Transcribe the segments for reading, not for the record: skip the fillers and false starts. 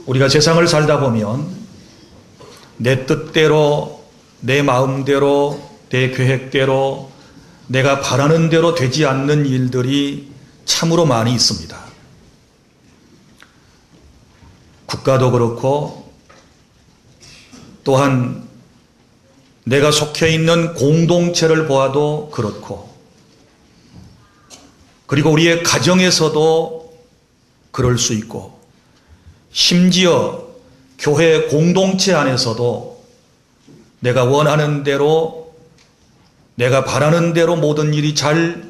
우리가 세상을 살다 보면 내 뜻대로, 내 마음대로, 내 계획대로, 내가 바라는 대로 되지 않는 일들이 참으로 많이 있습니다. 국가도 그렇고 또한 내가 속해 있는 공동체를 보아도 그렇고, 그리고 우리의 가정에서도 그럴 수 있고, 심지어 교회 공동체 안에서도 내가 원하는 대로, 내가 바라는 대로 모든 일이 잘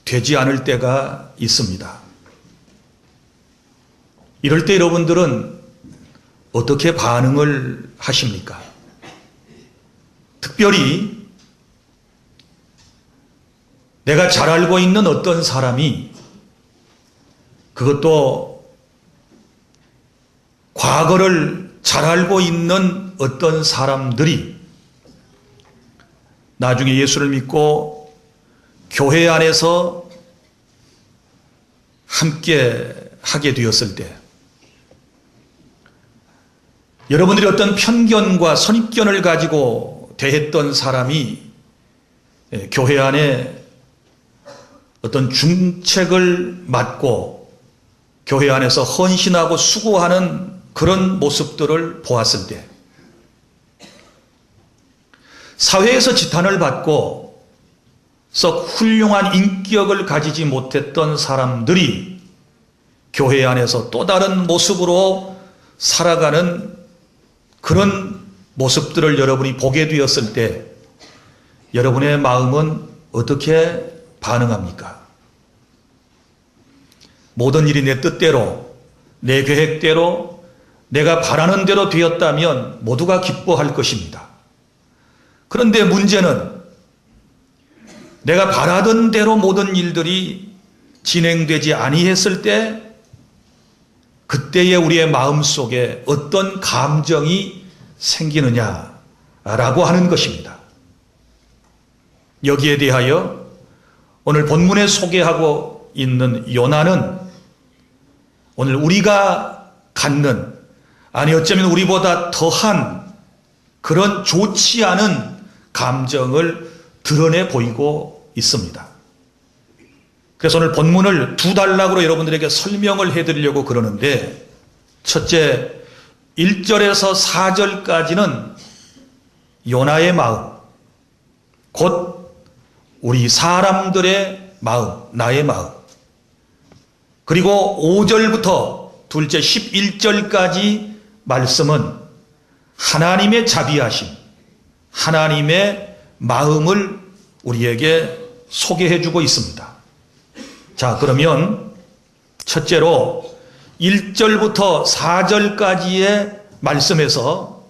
되지 않을 때가 있습니다. 이럴 때 여러분들은 어떻게 반응을 하십니까? 특별히 내가 잘 알고 있는 어떤 사람이, 그것도 과거를 잘 알고 있는 어떤 사람들이 나중에 예수를 믿고 교회 안에서 함께 하게 되었을 때, 여러분들이 어떤 편견과 선입견을 가지고 대했던 사람이 교회 안에 어떤 중책을 맡고 교회 안에서 헌신하고 수고하는 그런 모습들을 보았을 때, 사회에서 지탄을 받고 썩 훌륭한 인격을 가지지 못했던 사람들이 교회 안에서 또 다른 모습으로 살아가는 그런 모습들을 여러분이 보게 되었을 때 여러분의 마음은 어떻게 반응합니까? 모든 일이 내 뜻대로, 내 계획대로, 내가 바라는 대로 되었다면 모두가 기뻐할 것입니다. 그런데 문제는 내가 바라던 대로 모든 일들이 진행되지 아니했을 때, 그때의 우리의 마음속에 어떤 감정이 생기느냐라고 하는 것입니다. 여기에 대하여 오늘 본문에 소개하고 있는 요나는 오늘 우리가 갖는, 아니 어쩌면 우리보다 더한 그런 좋지 않은 감정을 드러내 보이고 있습니다. 그래서 오늘 본문을 두 단락으로 여러분들에게 설명을 해드리려고 그러는데, 첫째 1절에서 4절까지는 요나의 마음, 곧 우리 사람들의 마음, 나의 마음, 그리고 5절부터 둘째 11절까지 말씀은 하나님의 자비하심, 하나님의 마음을 우리에게 소개해 주고 있습니다. 자, 그러면 첫째로 1절부터 4절까지의 말씀에서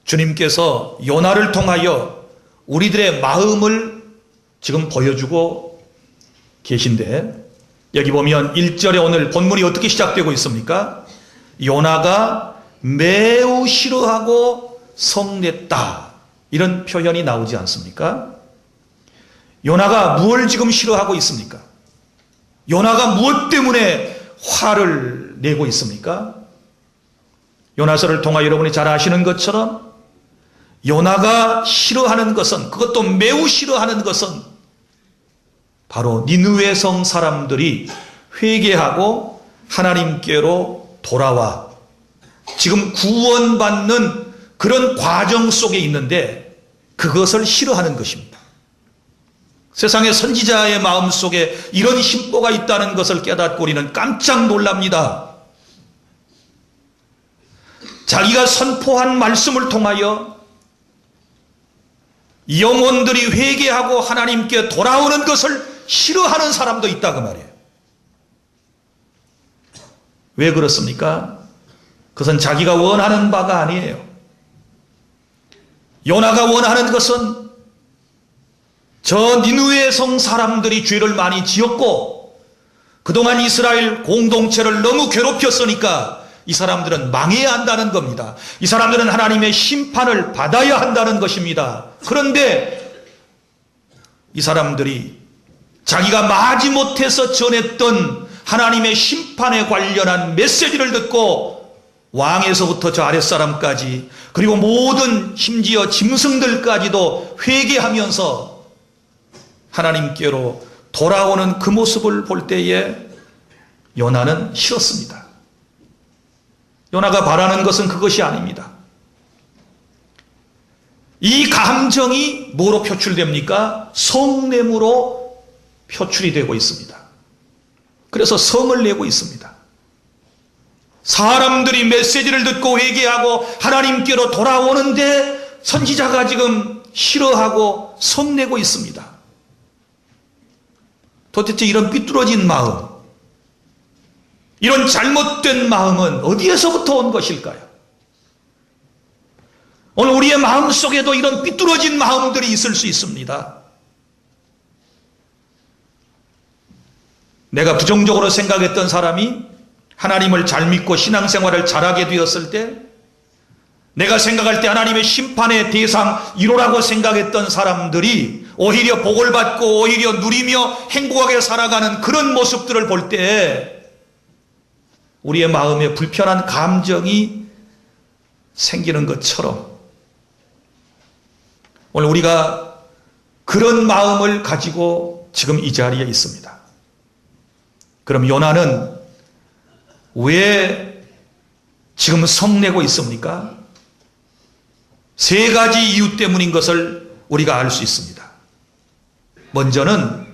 주님께서 요나를 통하여 우리들의 마음을 지금 보여주고 계신데, 여기 보면 1절에 오늘 본문이 어떻게 시작되고 있습니까? 요나가 매우 싫어하고 성냈다, 이런 표현이 나오지 않습니까? 요나가 무엇을 지금 싫어하고 있습니까? 요나가 무엇 때문에 화를 내고 있습니까? 요나서를 통하여 여러분이 잘 아시는 것처럼 요나가 싫어하는 것은, 그것도 매우 싫어하는 것은 바로 니느웨 성 사람들이 회개하고 하나님께로 돌아와 지금 구원받는 그런 과정 속에 있는데, 그것을 싫어하는 것입니다. 세상의 선지자의 마음속에 이런 심보가 있다는 것을 깨닫고 우리는 깜짝 놀랍니다. 자기가 선포한 말씀을 통하여 영혼들이 회개하고 하나님께 돌아오는 것을 싫어하는 사람도 있다, 그 말이에요. 왜 그렇습니까? 그것은 자기가 원하는 바가 아니에요. 요나가 원하는 것은 저 니느웨 성 사람들이 죄를 많이 지었고 그동안 이스라엘 공동체를 너무 괴롭혔으니까 이 사람들은 망해야 한다는 겁니다. 이 사람들은 하나님의 심판을 받아야 한다는 것입니다. 그런데 이 사람들이 자기가 마지못해서 전했던 하나님의 심판에 관련한 메시지를 듣고 왕에서부터 저 아랫사람까지, 그리고 모든 심지어 짐승들까지도 회개하면서 하나님께로 돌아오는 그 모습을 볼 때에 요나는 싫었습니다. 요나가 바라는 것은 그것이 아닙니다. 이 감정이 뭐로 표출됩니까? 성냄으로 표출이 되고 있습니다. 그래서 성을 내고 있습니다. 사람들이 메시지를 듣고 회개하고 하나님께로 돌아오는데 선지자가 지금 싫어하고 성내고 있습니다. 도대체 이런 삐뚤어진 마음, 이런 잘못된 마음은 어디에서부터 온 것일까요? 오늘 우리의 마음 속에도 이런 삐뚤어진 마음들이 있을 수 있습니다. 내가 부정적으로 생각했던 사람이 하나님을 잘 믿고 신앙생활을 잘하게 되었을 때, 내가 생각할 때 하나님의 심판의 대상 1호라고 생각했던 사람들이 오히려 복을 받고 오히려 누리며 행복하게 살아가는 그런 모습들을 볼 때 우리의 마음에 불편한 감정이 생기는 것처럼 오늘 우리가 그런 마음을 가지고 지금 이 자리에 있습니다. 그럼 요나는 왜 지금 성내고 있습니까? 세 가지 이유 때문인 것을 우리가 알 수 있습니다. 먼저는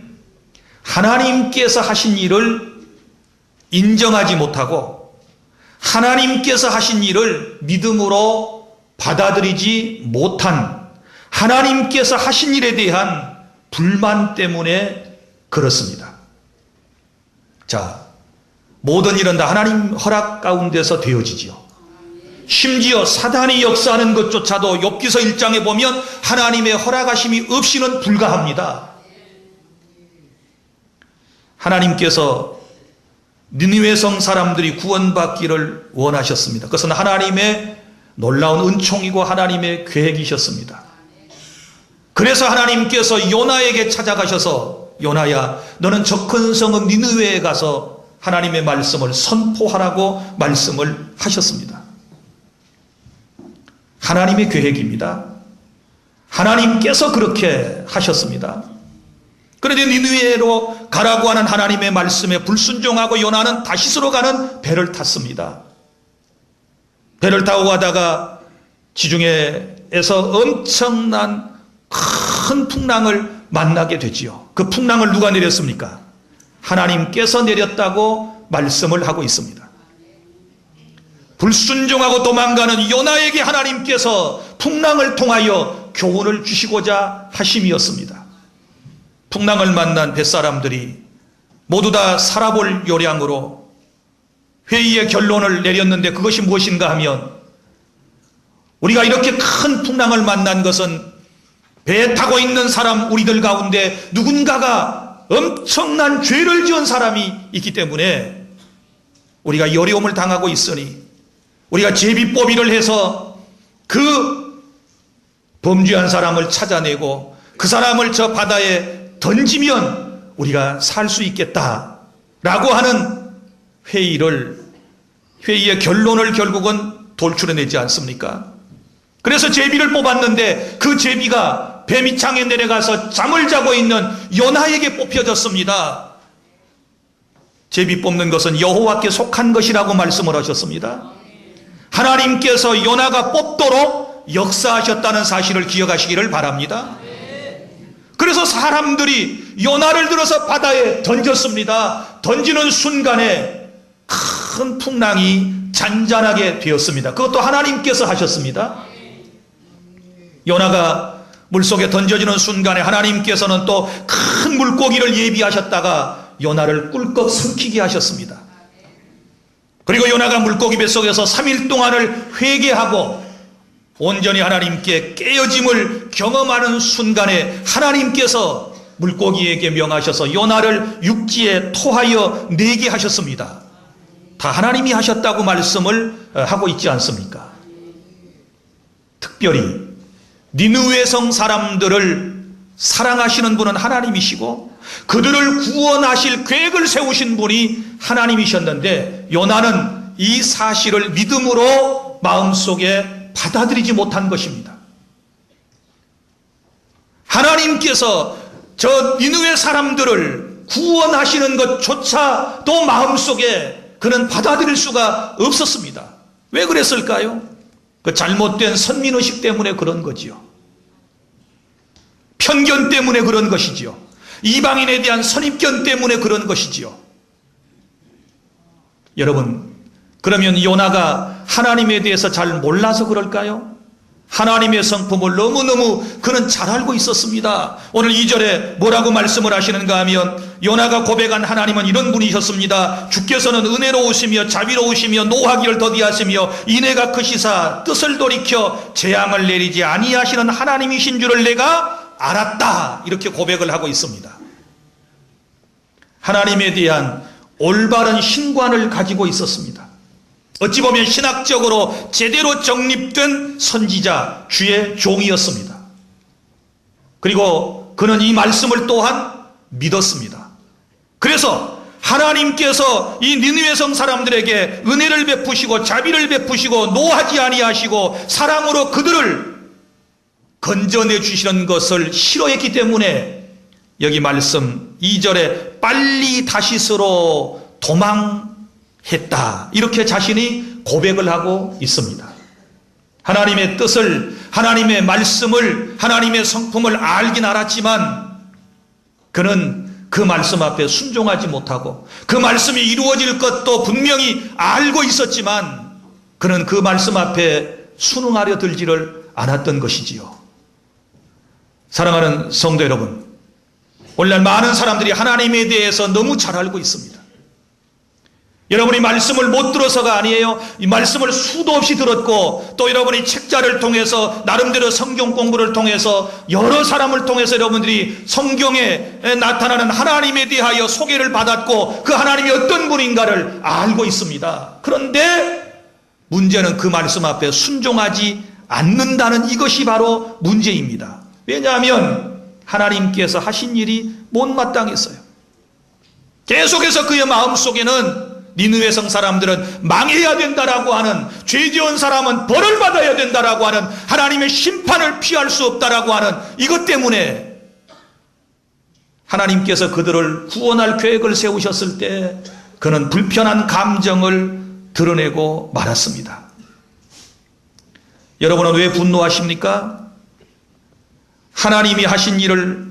하나님께서 하신 일을 인정하지 못하고 하나님께서 하신 일을 믿음으로 받아들이지 못한 하나님께서 하신 일에 대한 불만 때문에 그렇습니다. 자, 모든 일은 다 하나님 허락 가운데서 되어지지요. 심지어 사단이 역사하는 것조차도 욥기서 1장에 보면 하나님의 허락하심이 없이는 불가합니다. 하나님께서 니느웨 성 사람들이 구원받기를 원하셨습니다. 그것은 하나님의 놀라운 은총이고 하나님의 계획이셨습니다. 그래서 하나님께서 요나에게 찾아가셔서 요나야, 너는 저 큰 성읍 니느웨에 가서 하나님의 말씀을 선포하라고 말씀을 하셨습니다. 하나님의 계획입니다. 하나님께서 그렇게 하셨습니다. 그런데 니느웨로 가라고 하는 하나님의 말씀에 불순종하고 요나는 다시스로 가는 배를 탔습니다. 배를 타고 가다가 지중해에서 엄청난 큰 풍랑을 만나게 되지요. 그 풍랑을 누가 내렸습니까? 하나님께서 내렸다고 말씀을 하고 있습니다. 불순종하고 도망가는 요나에게 하나님께서 풍랑을 통하여 교훈을 주시고자 하심이었습니다. 풍랑을 만난 뱃사람들이 모두 다 살아볼 요량으로 회의의 결론을 내렸는데 그것이 무엇인가 하면, 우리가 이렇게 큰 풍랑을 만난 것은 배에 타고 있는 사람 우리들 가운데 누군가가 엄청난 죄를 지은 사람이 있기 때문에 우리가 어려움을 당하고 있으니 우리가 제비뽑이를 해서 그 범죄한 사람을 찾아내고 그 사람을 저 바다에 던지면 우리가 살 수 있겠다라고 하는 회의의 결론을 결국은 돌출해내지 않습니까? 그래서 제비를 뽑았는데 그 제비가 배 밑창에 내려가서 잠을 자고 있는 요나에게 뽑혀졌습니다. 제비 뽑는 것은 여호와께 속한 것이라고 말씀을 하셨습니다. 하나님께서 요나가 뽑도록 역사하셨다는 사실을 기억하시기를 바랍니다. 그래서 사람들이 요나를 들어서 바다에 던졌습니다. 던지는 순간에 큰 풍랑이 잔잔하게 되었습니다. 그것도 하나님께서 하셨습니다. 요나가 물속에 던져지는 순간에 하나님께서는 또 큰 물고기를 예비하셨다가 요나를 꿀꺽 삼키게 하셨습니다. 그리고 요나가 물고기 뱃속에서 3일 동안을 회개하고 온전히 하나님께 깨어짐을 경험하는 순간에 하나님께서 물고기에게 명하셔서 요나를 육지에 토하여 내게 하셨습니다. 다 하나님이 하셨다고 말씀을 하고 있지 않습니까? 특별히 니느웨 성 사람들을 사랑하시는 분은 하나님이시고 그들을 구원하실 계획을 세우신 분이 하나님이셨는데 요나는 이 사실을 믿음으로 마음속에 받아들이지 못한 것입니다. 하나님께서 저 니느웨 사람들을 구원하시는 것조차도 마음속에 그는 받아들일 수가 없었습니다. 왜 그랬을까요? 그 잘못된 선민의식 때문에 그런 거지요. 편견 때문에 그런 것이지요. 이방인에 대한 선입견 때문에 그런 것이지요. 여러분, 그러면 요나가 하나님에 대해서 잘 몰라서 그럴까요? 하나님의 성품을 너무너무 그는 잘 알고 있었습니다. 오늘 2절에 뭐라고 말씀을 하시는가 하면 요나가 고백한 하나님은 이런 분이셨습니다. 주께서는 은혜로우시며 자비로우시며 노하기를 더디하시며 인애가 크시사 뜻을 돌이켜 재앙을 내리지 아니하시는 하나님이신 줄을 내가 알았다. 이렇게 고백을 하고 있습니다. 하나님에 대한 올바른 신관을 가지고 있었습니다. 어찌 보면 신학적으로 제대로 정립된 선지자, 주의 종이었습니다. 그리고 그는 이 말씀을 또한 믿었습니다. 그래서 하나님께서 이 니느웨 성 사람들에게 은혜를 베푸시고 자비를 베푸시고 노하지 아니하시고 사랑으로 그들을 건져내 주시는 것을 싫어했기 때문에 여기 말씀 2절에 빨리 다시스로 도망했다. 이렇게 자신이 고백을 하고 있습니다. 하나님의 뜻을, 하나님의 말씀을, 하나님의 성품을 알긴 알았지만 그는 그 말씀 앞에 순종하지 못하고 그 말씀이 이루어질 것도 분명히 알고 있었지만 그는 그 말씀 앞에 순응하려 들지를 않았던 것이지요. 사랑하는 성도 여러분, 오늘날 많은 사람들이 하나님에 대해서 너무 잘 알고 있습니다. 여러분이 말씀을 못 들어서가 아니에요. 이 말씀을 수도 없이 들었고 또 여러분이 책자를 통해서 나름대로 성경 공부를 통해서 여러 사람을 통해서 여러분들이 성경에 나타나는 하나님에 대하여 소개를 받았고 그 하나님이 어떤 분인가를 알고 있습니다. 그런데 문제는 그 말씀 앞에 순종하지 않는다는 이것이 바로 문제입니다. 왜냐하면 하나님께서 하신 일이 못마땅했어요. 계속해서 그의 마음속에는 니느웨 성 사람들은 망해야 된다라고 하는, 죄 지은 사람은 벌을 받아야 된다라고 하는, 하나님의 심판을 피할 수 없다라고 하는 이것 때문에 하나님께서 그들을 구원할 계획을 세우셨을 때 그는 불편한 감정을 드러내고 말았습니다. 여러분은 왜 분노하십니까? 하나님이 하신 일을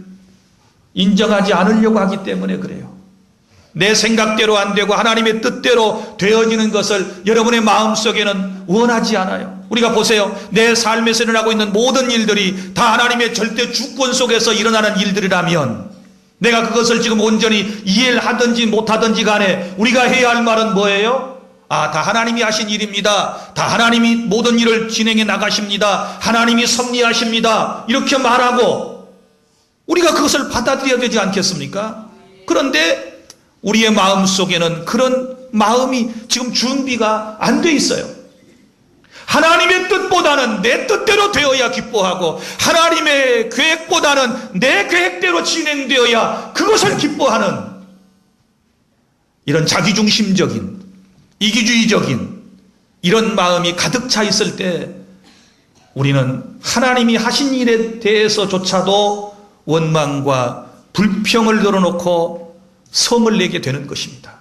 인정하지 않으려고 하기 때문에 그래요. 내 생각대로 안 되고 하나님의 뜻대로 되어지는 것을 여러분의 마음속에는 원하지 않아요. 우리가 보세요. 내 삶에서 일어나고 있는 모든 일들이 다 하나님의 절대 주권 속에서 일어나는 일들이라면 내가 그것을 지금 온전히 이해를 하든지 못하든지 간에 우리가 해야 할 말은 뭐예요? 다 하나님이 하신 일입니다. 다 하나님이 모든 일을 진행해 나가십니다. 하나님이 섭리하십니다. 이렇게 말하고 우리가 그것을 받아들여야 되지 않겠습니까? 그런데 우리의 마음속에는 그런 마음이 지금 준비가 안 돼 있어요. 하나님의 뜻보다는 내 뜻대로 되어야 기뻐하고 하나님의 계획보다는 내 계획대로 진행되어야 그것을 기뻐하는 이런 자기중심적인 이기주의적인 이런 마음이 가득 차 있을 때 우리는 하나님이 하신 일에 대해서조차도 원망과 불평을 늘어놓고 성을 내게 되는 것입니다.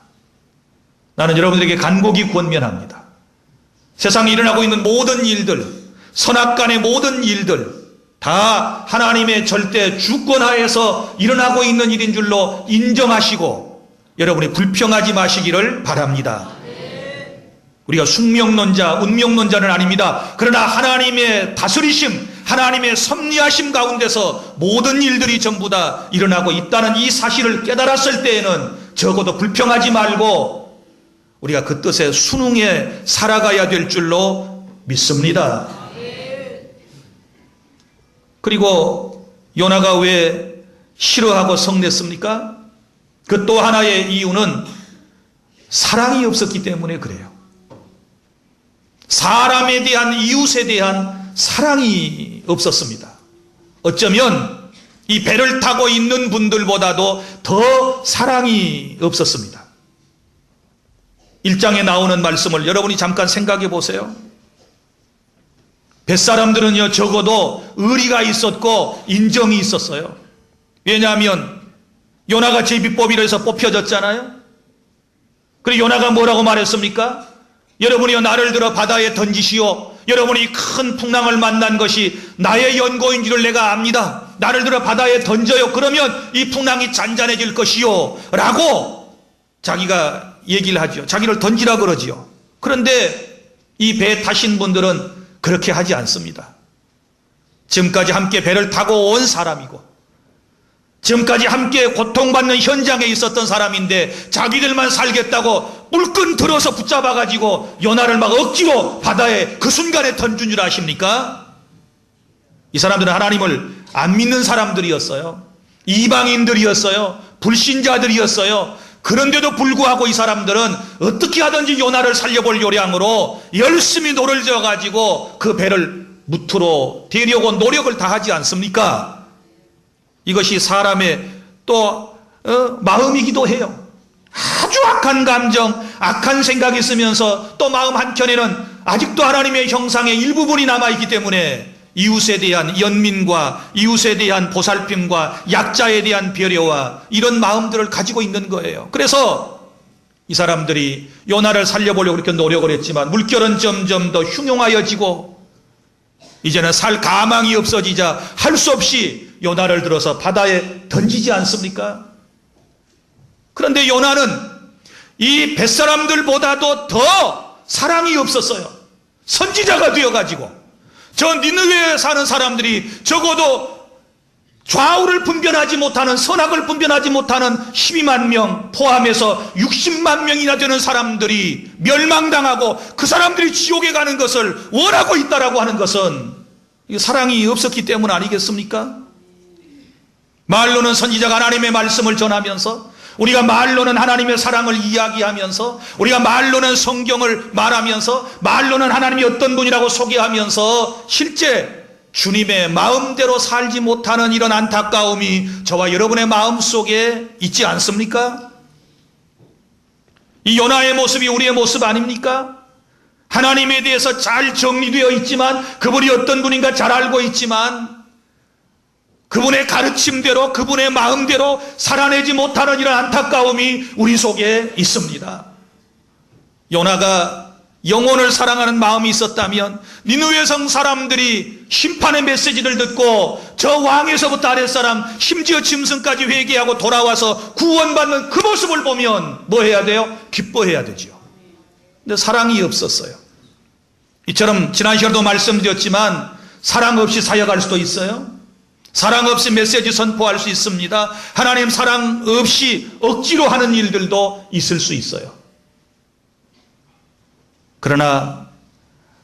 나는 여러분들에게 간곡히 권면합니다. 세상에 일어나고 있는 모든 일들, 선악간의 모든 일들 다 하나님의 절대 주권하에서 일어나고 있는 일인 줄로 인정하시고 여러분이 불평하지 마시기를 바랍니다. 우리가 숙명론자, 운명론자는 아닙니다. 그러나 하나님의 다스리심, 하나님의 섭리하심 가운데서 모든 일들이 전부 다 일어나고 있다는 이 사실을 깨달았을 때에는 적어도 불평하지 말고 우리가 그 뜻에 순응해 살아가야 될 줄로 믿습니다. 그리고 요나가 왜 싫어하고 성냈습니까? 그 또 하나의 이유는 사랑이 없었기 때문에 그래요. 사람에 대한, 이웃에 대한 사랑이 없었습니다. 어쩌면 이 배를 타고 있는 분들보다도 더 사랑이 없었습니다. 1장에 나오는 말씀을 여러분이 잠깐 생각해 보세요. 뱃사람들은요, 적어도 의리가 있었고 인정이 있었어요. 왜냐하면 요나가 제비뽑이로 해서 뽑혀졌잖아요. 그리고 요나가 뭐라고 말했습니까? 여러분이요, 나를 들어 바다에 던지시오. 여러분이 큰 풍랑을 만난 것이 나의 연고인 줄을 내가 압니다. 나를 들어 바다에 던져요. 그러면 이 풍랑이 잔잔해질 것이요 라고 자기가 얘기를 하죠. 자기를 던지라 그러지요. 그런데 이 배에 타신 분들은 그렇게 하지 않습니다. 지금까지 함께 배를 타고 온 사람이고 지금까지 함께 고통받는 현장에 있었던 사람인데 자기들만 살겠다고 물끈 들어서 붙잡아가지고 요나를 막 억지로 바다에 그 순간에 던진 줄 아십니까? 이 사람들은 하나님을 안 믿는 사람들이었어요. 이방인들이었어요. 불신자들이었어요. 그런데도 불구하고 이 사람들은 어떻게 하든지 요나를 살려볼 요량으로 열심히 노를 지어가지고 그 배를 무트로 데려오고 노력을 다하지 않습니까? 이것이 사람의 또 마음이기도 해요. 아주 악한 감정, 악한 생각이 있으면서 또 마음 한켠에는 아직도 하나님의 형상의 일부분이 남아있기 때문에 이웃에 대한 연민과 이웃에 대한 보살핌과 약자에 대한 배려와 이런 마음들을 가지고 있는 거예요. 그래서 이 사람들이 요나를 살려보려고 그렇게 노력을 했지만 물결은 점점 더 흉흉하여지고 이제는 살 가망이 없어지자 할 수 없이 요나를 들어서 바다에 던지지 않습니까? 그런데 요나는 이 뱃사람들보다도 더 사랑이 없었어요. 선지자가 되어가지고 저 니느웨에 사는 사람들이 적어도 좌우를 분별하지 못하는, 선악을 분별하지 못하는 12만 명 포함해서 60만 명이나 되는 사람들이 멸망당하고 그 사람들이 지옥에 가는 것을 원하고 있다라고 하는 것은 사랑이 없었기 때문 아니겠습니까? 말로는 선지자가 하나님의 말씀을 전하면서, 우리가 말로는 하나님의 사랑을 이야기하면서, 우리가 말로는 성경을 말하면서, 말로는 하나님이 어떤 분이라고 소개하면서 실제 주님의 마음대로 살지 못하는 이런 안타까움이 저와 여러분의 마음속에 있지 않습니까? 이 요나의 모습이 우리의 모습 아닙니까? 하나님에 대해서 잘 정리되어 있지만, 그분이 어떤 분인가 잘 알고 있지만 그분의 가르침대로, 그분의 마음대로 살아내지 못하는 이런 안타까움이 우리 속에 있습니다. 요나가 영혼을 사랑하는 마음이 있었다면 니느웨 성 사람들이 심판의 메시지를 듣고 저 왕에서부터 아랫사람 심지어 짐승까지 회개하고 돌아와서 구원받는 그 모습을 보면 뭐 해야 돼요? 기뻐해야 되죠. 근데 사랑이 없었어요. 이처럼 지난 시간에도 말씀드렸지만 사랑 없이 사역할 수도 있어요. 사랑 없이 메시지 선포할 수 있습니다. 하나님 사랑 없이 억지로 하는 일들도 있을 수 있어요. 그러나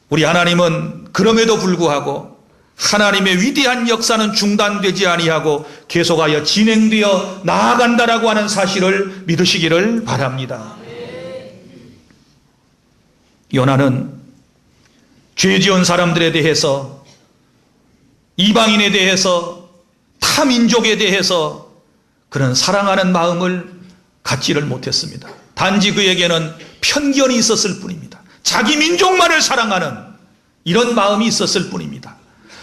우리 하나님은 그럼에도 불구하고 하나님의 위대한 역사는 중단되지 아니하고 계속하여 진행되어 나아간다라고 하는 사실을 믿으시기를 바랍니다. 요나는 죄 지은 사람들에 대해서, 이방인에 대해서, 타민족에 대해서 그런 사랑하는 마음을 갖지를 못했습니다. 단지 그에게는 편견이 있었을 뿐입니다. 자기 민족만을 사랑하는 이런 마음이 있었을 뿐입니다.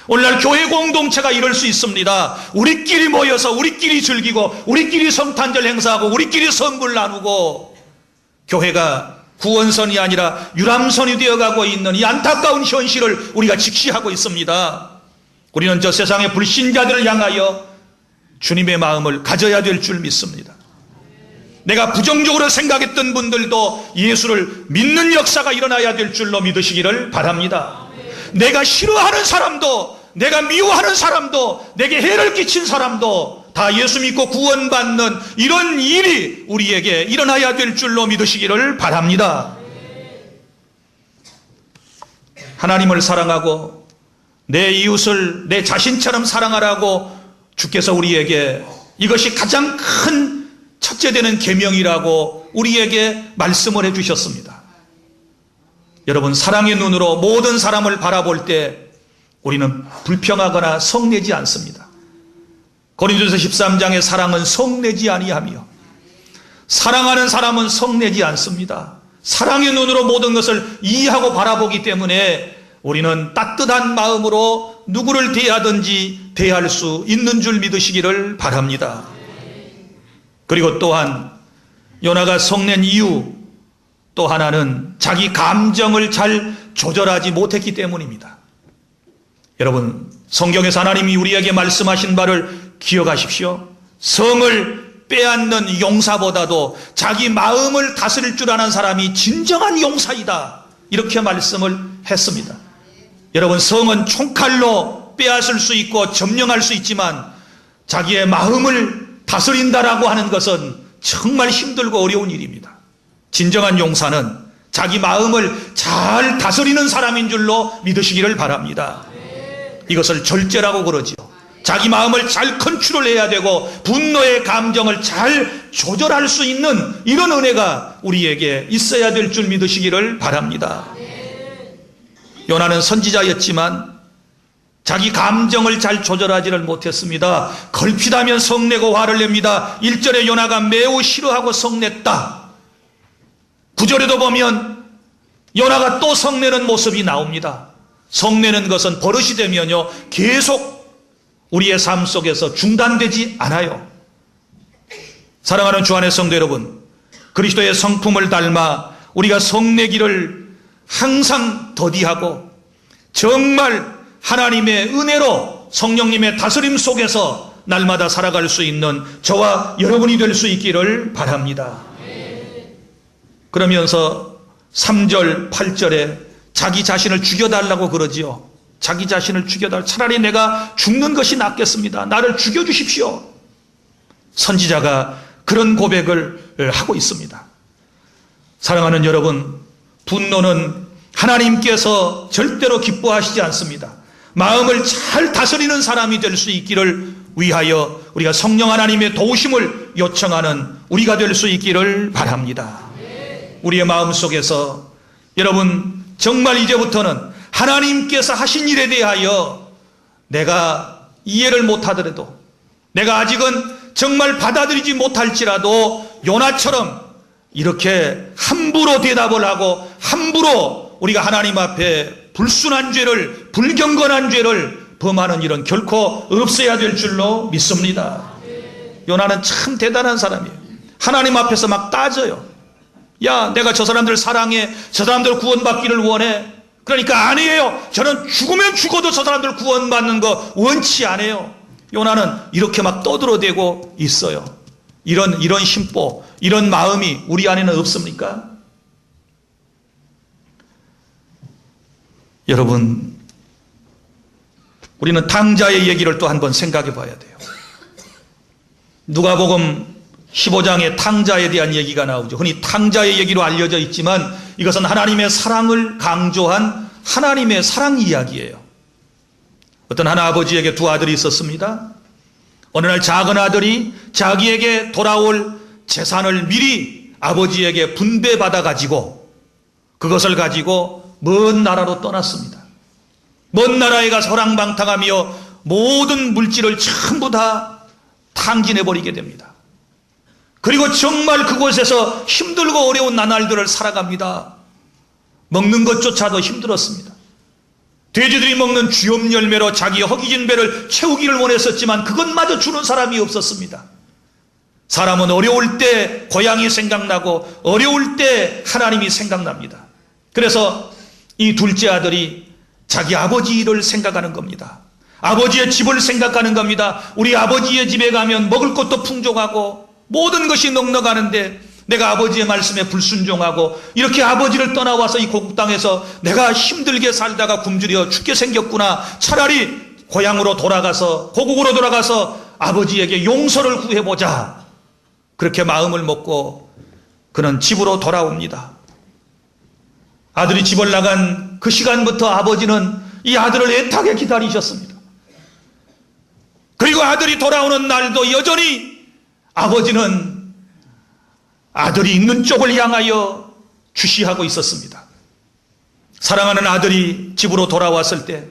오늘날 교회 공동체가 이럴 수 있습니다. 우리끼리 모여서 우리끼리 즐기고 우리끼리 성탄절 행사하고 우리끼리 선물 나누고 교회가 구원선이 아니라 유람선이 되어가고 있는 이 안타까운 현실을 우리가 직시하고 있습니다. 우리는 저 세상의 불신자들을 향하여 주님의 마음을 가져야 될 줄 믿습니다. 내가 부정적으로 생각했던 분들도 예수를 믿는 역사가 일어나야 될 줄로 믿으시기를 바랍니다. 내가 싫어하는 사람도, 내가 미워하는 사람도, 내게 해를 끼친 사람도 다 예수 믿고 구원받는 이런 일이 우리에게 일어나야 될 줄로 믿으시기를 바랍니다. 하나님을 사랑하고 내 이웃을 내 자신처럼 사랑하라고 주께서 우리에게 이것이 가장 큰 첫째 되는 계명이라고 우리에게 말씀을 해주셨습니다. 여러분, 사랑의 눈으로 모든 사람을 바라볼 때 우리는 불평하거나 성내지 않습니다. 고린도서 13장의 사랑은 성내지 아니하며, 사랑하는 사람은 성내지 않습니다. 사랑의 눈으로 모든 것을 이해하고 바라보기 때문에 우리는 따뜻한 마음으로 누구를 대하든지 대할 수 있는 줄 믿으시기를 바랍니다. 그리고 또한 요나가 성낸 이유 또 하나는 자기 감정을 잘 조절하지 못했기 때문입니다. 여러분, 성경에서 하나님이 우리에게 말씀하신 바를 기억하십시오. 성을 빼앗는 용사보다도 자기 마음을 다스릴 줄 아는 사람이 진정한 용사이다, 이렇게 말씀을 했습니다. 여러분, 성은 총칼로 빼앗을 수 있고 점령할 수 있지만 자기의 마음을 다스린다라고 하는 것은 정말 힘들고 어려운 일입니다. 진정한 용사는 자기 마음을 잘 다스리는 사람인 줄로 믿으시기를 바랍니다. 이것을 절제라고 그러지요. 자기 마음을 잘 컨트롤해야 되고 분노의 감정을 잘 조절할 수 있는 이런 은혜가 우리에게 있어야 될 줄 믿으시기를 바랍니다. 요나는 선지자였지만 자기 감정을 잘 조절하지를 못했습니다. 걸핏하면 성내고 화를 냅니다. 1절에 요나가 매우 싫어하고 성냈다. 9절에도 보면 요나가 또 성내는 모습이 나옵니다. 성내는 것은 버릇이 되면요 계속 우리의 삶 속에서 중단되지 않아요. 사랑하는 주 안의 성도 여러분, 그리스도의 성품을 닮아 우리가 성내기를 항상 더디하고 정말 하나님의 은혜로 성령님의 다스림 속에서 날마다 살아갈 수 있는 저와 여러분이 될 수 있기를 바랍니다. 그러면서 3절 8절에 자기 자신을 죽여달라고 그러지요. 자기 자신을 죽여달라. 차라리 내가 죽는 것이 낫겠습니다. 나를 죽여주십시오. 선지자가 그런 고백을 하고 있습니다. 사랑하는 여러분, 분노는 하나님께서 절대로 기뻐하시지 않습니다. 마음을 잘 다스리는 사람이 될 수 있기를 위하여 우리가 성령 하나님의 도우심을 요청하는 우리가 될 수 있기를 바랍니다. 우리의 마음 속에서 여러분, 정말 이제부터는 하나님께서 하신 일에 대하여 내가 이해를 못하더라도, 내가 아직은 정말 받아들이지 못할지라도 요나처럼 이렇게 함부로 대답을 하고 함부로 우리가 하나님 앞에 불순한 죄를, 불경건한 죄를 범하는 일은 결코 없어야 될 줄로 믿습니다. 요나는 참 대단한 사람이에요. 하나님 앞에서 막 따져요. 야, 내가 저 사람들 사랑해. 저 사람들 구원받기를 원해. 그러니까 아니에요. 저는 죽으면 죽어도 저 사람들 구원받는 거 원치 않아요. 요나는 이렇게 막 떠들어대고 있어요. 이런 심보, 이런 마음이 우리 안에는 없습니까? 여러분, 우리는 탕자의 얘기를 또 한번 생각해 봐야 돼요. 누가복음 15장에 탕자에 대한 얘기가 나오죠. 흔히 탕자의 얘기로 알려져 있지만 이것은 하나님의 사랑을 강조한 하나님의 사랑 이야기예요. 어떤 한 아버지에게 두 아들이 있었습니다. 어느 날 작은 아들이 자기에게 돌아올 재산을 미리 아버지에게 분배받아 가지고 그것을 가지고 먼 나라로 떠났습니다. 먼 나라에 가서 허랑방탕하며 모든 물질을 전부 다 탕진해버리게 됩니다. 그리고 정말 그곳에서 힘들고 어려운 나날들을 살아갑니다. 먹는 것조차도 힘들었습니다. 돼지들이 먹는 쥐엄 열매로 자기의 허기진 배를 채우기를 원했었지만 그것마저 주는 사람이 없었습니다. 사람은 어려울 때 고향이 생각나고 어려울 때 하나님이 생각납니다. 그래서 이 둘째 아들이 자기 아버지 일을 생각하는 겁니다. 아버지의 집을 생각하는 겁니다. 우리 아버지의 집에 가면 먹을 것도 풍족하고 모든 것이 넉넉하는데 내가 아버지의 말씀에 불순종하고 이렇게 아버지를 떠나와서 이 고국 땅에서 내가 힘들게 살다가 굶주려 죽게 생겼구나. 차라리 고향으로 돌아가서, 고국으로 돌아가서 아버지에게 용서를 구해보자. 그렇게 마음을 먹고 그는 집으로 돌아옵니다. 아들이 집을 나간 그 시간부터 아버지는 이 아들을 애타게 기다리셨습니다. 그리고 아들이 돌아오는 날도 여전히 아버지는 아들이 있는 쪽을 향하여 주시하고 있었습니다. 사랑하는 아들이 집으로 돌아왔을 때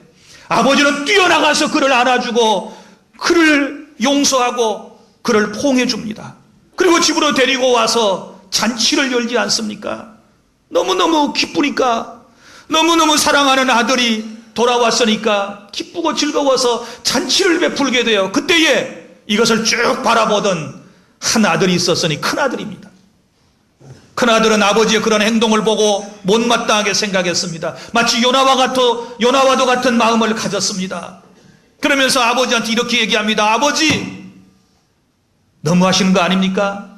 아버지는 뛰어나가서 그를 안아주고 그를 용서하고 그를 포옹해 줍니다. 그리고 집으로 데리고 와서 잔치를 열지 않습니까? 너무너무 기쁘니까, 너무너무 사랑하는 아들이 돌아왔으니까 기쁘고 즐거워서 잔치를 베풀게 돼요. 그때에 이것을 쭉 바라보던 한 아들이 있었으니 큰아들입니다. 큰아들은 아버지의 그런 행동을 보고 못마땅하게 생각했습니다. 마치 요나와도 같은 마음을 가졌습니다. 그러면서 아버지한테 이렇게 얘기합니다. 아버지, 너무하시는 거 아닙니까?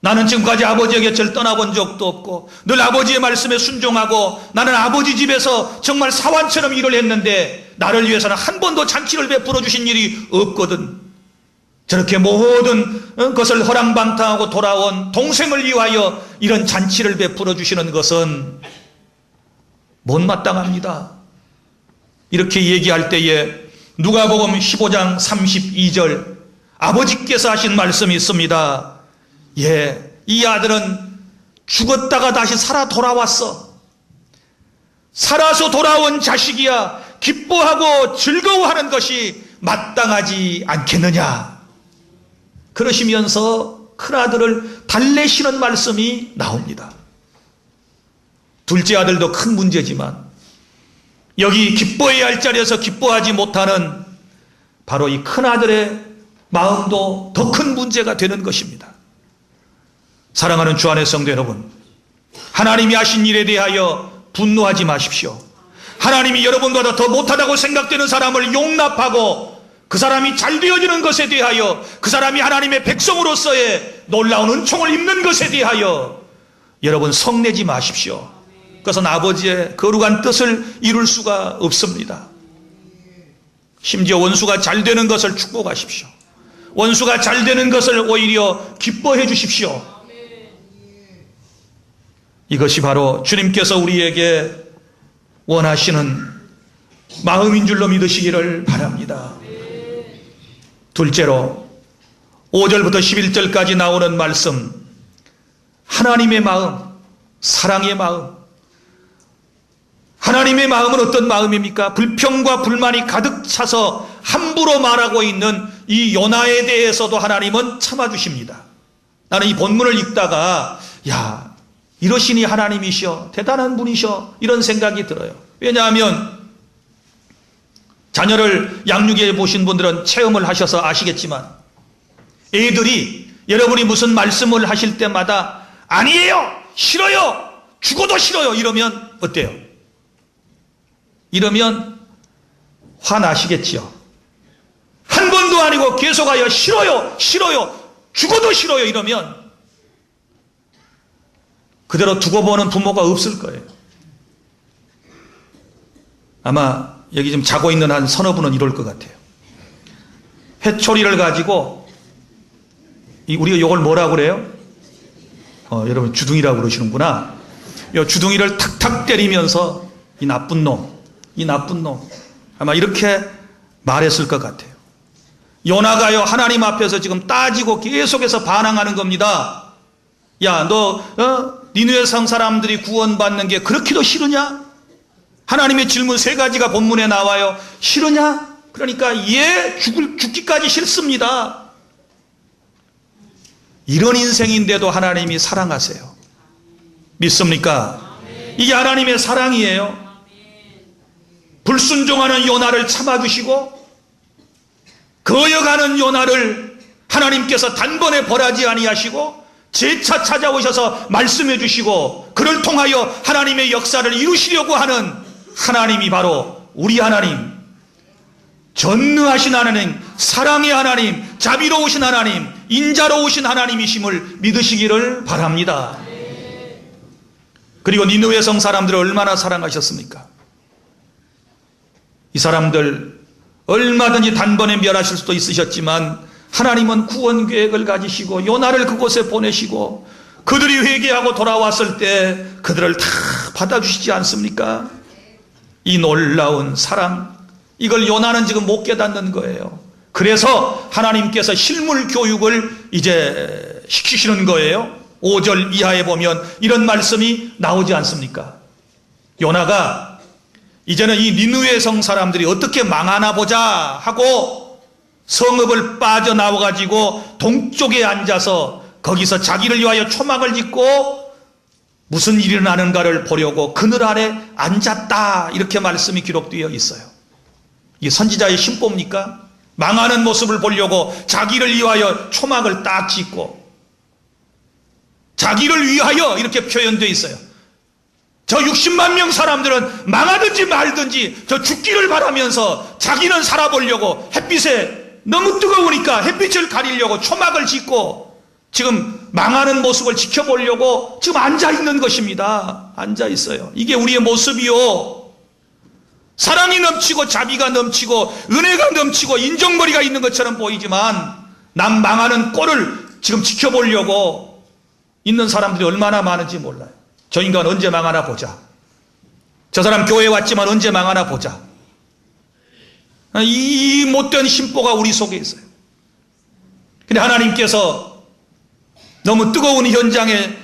나는 지금까지 아버지의 곁을 떠나본 적도 없고 늘 아버지의 말씀에 순종하고 나는 아버지 집에서 정말 사환처럼 일을 했는데 나를 위해서는 한 번도 잔치를 베풀어 주신 일이 없거든. 저렇게 모든 것을 허랑방탕하고 돌아온 동생을 위하여 이런 잔치를 베풀어 주시는 것은 못마땅합니다. 이렇게 얘기할 때에 누가복음 15장 32절 아버지께서 하신 말씀이 있습니다. 예, 이 아들은 죽었다가 다시 살아 돌아왔어. 살아서 돌아온 자식이야 기뻐하고 즐거워하는 것이 마땅하지 않겠느냐. 그러시면서 큰아들을 달래시는 말씀이 나옵니다. 둘째 아들도 큰 문제지만 여기 기뻐해야 할 자리에서 기뻐하지 못하는 바로 이 큰아들의 마음도 더 큰 문제가 되는 것입니다. 사랑하는 주 안의 성도 여러분, 하나님이 하신 일에 대하여 분노하지 마십시오. 하나님이 여러분보다 더 못하다고 생각되는 사람을 용납하고 그 사람이 잘 되어지는 것에 대하여, 그 사람이 하나님의 백성으로서의 놀라운 은총을 입는 것에 대하여 여러분 성내지 마십시오. 그것은 아버지의 거룩한 뜻을 이룰 수가 없습니다. 심지어 원수가 잘 되는 것을 축복하십시오. 원수가 잘 되는 것을 오히려 기뻐해 주십시오. 이것이 바로 주님께서 우리에게 원하시는 마음인 줄로 믿으시기를 바랍니다. 둘째로 5절부터 11절까지 나오는 말씀, 하나님의 마음, 사랑의 마음. 하나님의 마음은 어떤 마음입니까? 불평과 불만이 가득 차서 함부로 말하고 있는 이 요나에 대해서도 하나님은 참아주십니다. 나는 이 본문을 읽다가 야, 이러시니 하나님이셔, 대단한 분이셔, 이런 생각이 들어요. 왜냐하면 자녀를 양육해 보신 분들은 체험을 하셔서 아시겠지만 애들이 여러분이 무슨 말씀을 하실 때마다 아니에요, 싫어요, 죽어도 싫어요 이러면 어때요? 이러면 화나시겠지요. 한 번도 아니고 계속하여 싫어요, 싫어요, 죽어도 싫어요 이러면 그대로 두고 보는 부모가 없을 거예요. 아마 여기 지금 자고 있는 한 서너 분은 이럴 것 같아요. 회초리를 가지고 우리가 이걸 뭐라고 그래요? 여러분 주둥이라고 그러시는구나. 이 주둥이를 탁탁 때리면서 이 나쁜 놈 아마 이렇게 말했을 것 같아요. 요나가요 하나님 앞에서 지금 따지고 계속해서 반항하는 겁니다. 야, 너 니느웨 성 사람들이 구원받는 게 그렇게도 싫으냐? 하나님의 질문 세 가지가 본문에 나와요. 싫으냐? 그러니까 예, 죽기까지 싫습니다. 이런 인생인데도 하나님이 사랑하세요. 믿습니까? 이게 하나님의 사랑이에요. 불순종하는 요나를 참아주시고 거여가는 요나를 하나님께서 단번에 벌하지 아니하시고 재차 찾아오셔서 말씀해 주시고 그를 통하여 하나님의 역사를 이루시려고 하는 하나님이 바로 우리 하나님, 전능하신 하나님, 사랑의 하나님, 자비로우신 하나님, 인자로우신 하나님이심을 믿으시기를 바랍니다. 그리고 니느웨 성 사람들을 얼마나 사랑하셨습니까? 이 사람들 얼마든지 단번에 멸하실 수도 있으셨지만 하나님은 구원 계획을 가지시고 요나를 그곳에 보내시고 그들이 회개하고 돌아왔을 때 그들을 다 받아주시지 않습니까? 이 놀라운 사랑, 이걸 요나는 지금 못 깨닫는 거예요. 그래서 하나님께서 실물 교육을 이제 시키시는 거예요. 5절 이하에 보면 이런 말씀이 나오지 않습니까? 요나가 이제는 이 니느웨 성 사람들이 어떻게 망하나 보자 하고 성읍을 빠져나와가지고 동쪽에 앉아서 거기서 자기를 위하여 초막을 짓고 무슨 일이 일어나는가를 보려고 그늘 아래 앉았다, 이렇게 말씀이 기록되어 있어요. 이게 선지자의 심보입니까? 망하는 모습을 보려고 자기를 위하여 초막을 딱 짓고, 자기를 위하여 이렇게 표현되어 있어요. 저 60만 명 사람들은 망하든지 말든지 저 죽기를 바라면서 자기는 살아보려고 햇빛에 너무 뜨거우니까 햇빛을 가리려고 초막을 짓고 지금 망하는 모습을 지켜보려고 지금 앉아있는 것입니다. 앉아있어요. 이게 우리의 모습이요. 사랑이 넘치고 자비가 넘치고 은혜가 넘치고 인정머리가 있는 것처럼 보이지만 남 망하는 꼴을 지금 지켜보려고 있는 사람들이 얼마나 많은지 몰라요. 저 인간 언제 망하나 보자. 저 사람 교회 왔지만 언제 망하나 보자. 이 못된 심보가 우리 속에 있어요. 근데 하나님께서 너무 뜨거운 현장에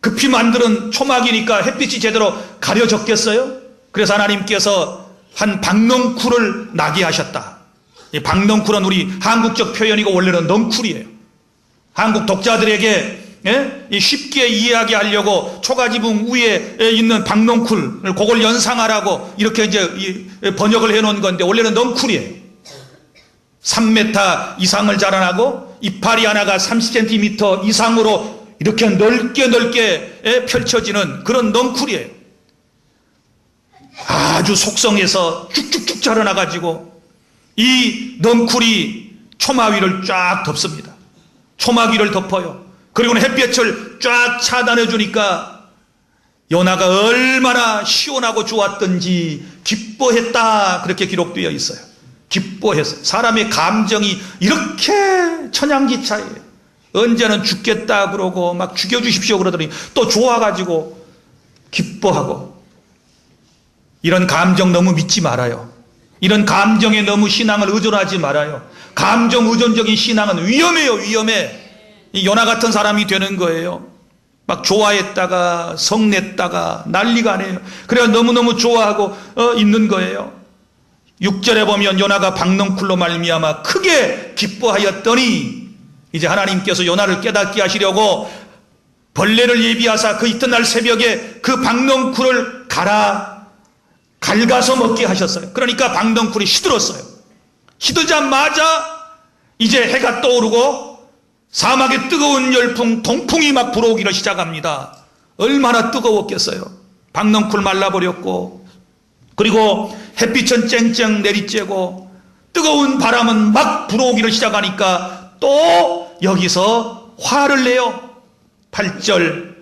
급히 만드는 초막이니까 햇빛이 제대로 가려졌겠어요? 그래서 하나님께서 한 박넝쿨을 나게 하셨다. 이 박넝쿨은 우리 한국적 표현이고 원래는 넝쿨이에요. 한국 독자들에게 쉽게 이해하게 하려고 초가지붕 위에 있는 박넝쿨, 그걸 연상하라고 이렇게 이제 번역을 해놓은 건데 원래는 넝쿨이에요. 3m 이상을 자라나고 이파리 하나가 30cm 이상으로 이렇게 넓게 펼쳐지는 그런 넝쿨이에요. 아주 속성에서 쭉쭉쭉 자라나가지고 이 넝쿨이 초막 위를 쫙 덮습니다. 초막 위를 덮어요. 그리고는 햇볕을 쫙 차단해 주니까 요나가 얼마나 시원하고 좋았던지 기뻐했다, 그렇게 기록되어 있어요. 기뻐했어요. 사람의 감정이 이렇게 천양지차예요. 언제는 죽겠다 그러고 막 죽여주십시오 그러더니 또 좋아가지고 기뻐하고. 이런 감정 너무 믿지 말아요. 이런 감정에 너무 신앙을 의존하지 말아요. 감정 의존적인 신앙은 위험해요. 위험해. 이 요나 같은 사람이 되는 거예요. 막 좋아했다가 성냈다가 난리가 아니에요. 그래야 너무너무 좋아하고 있는 거예요. 6절에 보면 요나가 박넝쿨로 말미암아 크게 기뻐하였더니, 이제 하나님께서 요나를 깨닫게 하시려고 벌레를 예비하사 그 이튿날 새벽에 그 박넝쿨을 갈가서 먹게 하셨어요. 그러니까 박넝쿨이 시들었어요. 시들자마자 이제 해가 떠오르고 사막의 뜨거운 열풍, 동풍이 막 불어오기를 시작합니다. 얼마나 뜨거웠겠어요. 박넝쿨 말라버렸고, 그리고 햇빛은 쨍쨍 내리쬐고 뜨거운 바람은 막 불어오기를 시작하니까 또 여기서 화를 내요. 8절,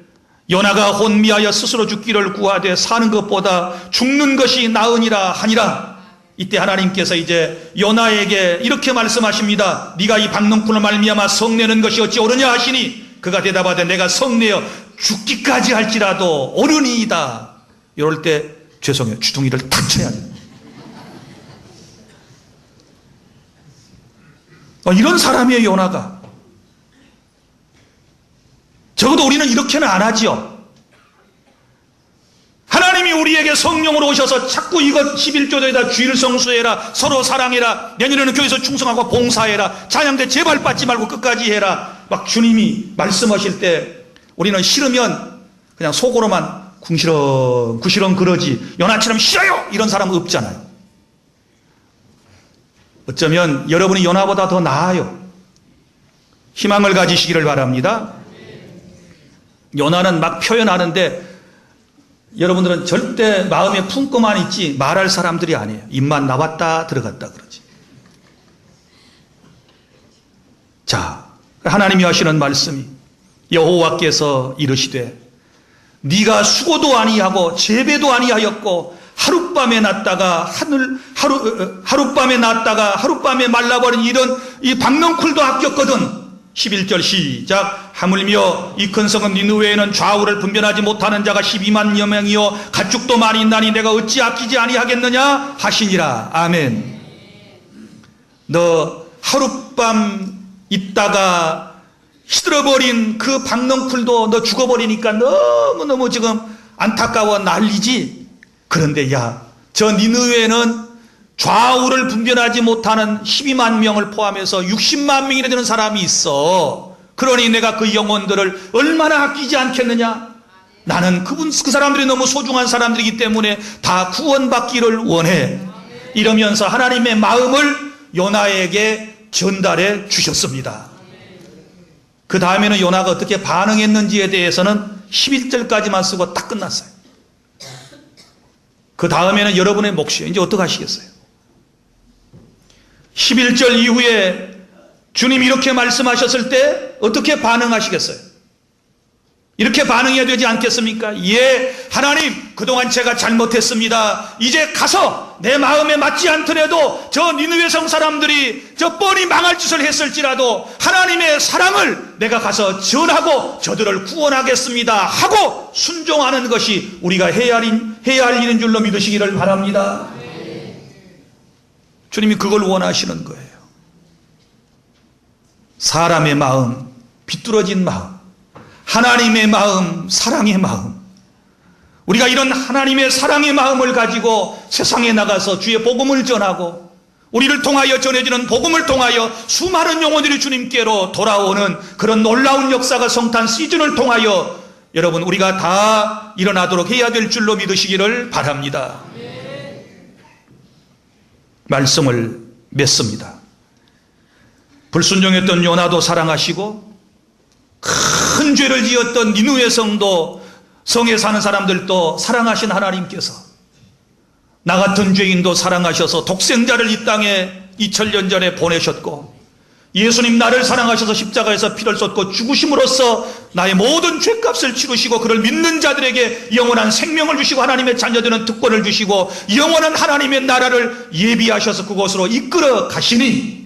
요나가 혼미하여 스스로 죽기를 구하되 사는 것보다 죽는 것이 나으니라 하니라. 이때 하나님께서 이제 요나에게 이렇게 말씀하십니다. 네가 이 박넝쿨을 말미암아 성내는 것이 어찌 옳으냐 하시니 그가 대답하되 내가 성내어 죽기까지 할지라도 옳으니이다. 이럴 때 죄송해요, 주둥이를 탁 쳐야 돼요. 이런 사람이에요, 요나가. 적어도 우리는 이렇게는 안 하지요. 하나님이 우리에게 성령으로 오셔서 자꾸 이것 11조에다 주일 성수해라, 서로 사랑해라, 내년에는 교회에서 충성하고 봉사해라, 찬양대 제발 빠지 말고 끝까지 해라, 막 주님이 말씀하실 때 우리는 싫으면 그냥 속으로만 궁시렁 그러지, 요나처럼 싫어요 이런 사람은 없잖아요. 어쩌면 여러분이 요나보다 더 나아요. 희망을 가지시기를 바랍니다. 요나는 막 표현하는데 여러분들은 절대 마음에 품고만 있지 말할 사람들이 아니에요. 입만 나왔다 들어갔다 그러지. 자, 하나님이 하시는 말씀이 여호와께서 이르시되 네가 수고도 아니하고 재배도 아니하였고 하룻밤에 났다가 하룻밤에 났다가 하룻밤에 말라버린 이런 이 박넝쿨도 아꼈거든. 11절 시작. 하물며 이 큰 성은 니느웨에는 좌우를 분별하지 못하는 자가 12만여 명이요 가축도 많이 있나니 내가 어찌 아끼지 아니하겠느냐 하시니라. 아멘. 너 하룻밤 있다가 시들어버린 그 박넝쿨도 너 죽어버리니까 너무너무 지금 안타까워 난리지. 그런데 저 니느웨는 좌우를 분별하지 못하는 12만 명을 포함해서 60만 명이나 되는 사람이 있어. 그러니 내가 그 영혼들을 얼마나 아끼지 않겠느냐. 나는 그 사람들이 너무 소중한 사람들이기 때문에 다 구원받기를 원해. 이러면서 하나님의 마음을 요나에게 전달해 주셨습니다. 그 다음에는 요나가 어떻게 반응했는지에 대해서는 11절까지만 쓰고 딱 끝났어요. 그 다음에는 여러분의 몫이에요. 이제 어떻게 하시겠어요? 11절 이후에 주님이 이렇게 말씀하셨을 때 어떻게 반응하시겠어요? 이렇게 반응해야 되지 않겠습니까? 예, 하나님, 그동안 제가 잘못했습니다. 이제 가서 내 마음에 맞지 않더라도 저 니느웨 성 사람들이 저 뻔히 망할 짓을 했을지라도 하나님의 사랑을 내가 가서 전하고 저들을 구원하겠습니다 하고 순종하는 것이 우리가 해야 할 일인 줄로 믿으시기를 바랍니다. 주님이 그걸 원하시는 거예요. 사람의 마음, 비뚤어진 마음, 하나님의 마음, 사랑의 마음. 우리가 이런 하나님의 사랑의 마음을 가지고 세상에 나가서 주의 복음을 전하고 우리를 통하여 전해지는 복음을 통하여 수많은 영혼들이 주님께로 돌아오는 그런 놀라운 역사가 성탄 시즌을 통하여 여러분 우리가 다 일어나도록 해야 될 줄로 믿으시기를 바랍니다. 말씀을 맺습니다. 불순종했던 요나도 사랑하시고 큰 죄를 지었던 니느웨 성도, 성에 사는 사람들도 사랑하신 하나님께서 나 같은 죄인도 사랑하셔서 독생자를 이 땅에 2000년 전에 보내셨고 예수님 나를 사랑하셔서 십자가에서 피를 쏟고 죽으심으로써 나의 모든 죄값을 치르시고 그를 믿는 자들에게 영원한 생명을 주시고 하나님의 자녀되는 특권을 주시고 영원한 하나님의 나라를 예비하셔서 그곳으로 이끌어 가시니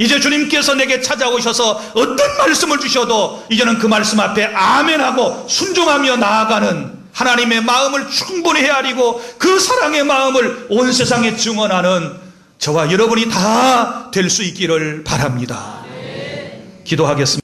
이제 주님께서 내게 찾아오셔서 어떤 말씀을 주셔도 이제는 그 말씀 앞에 아멘하고 순종하며 나아가는 하나님의 마음을 충분히 헤아리고 그 사랑의 마음을 온 세상에 증언하는 저와 여러분이 다 될 수 있기를 바랍니다. 기도하겠습니다.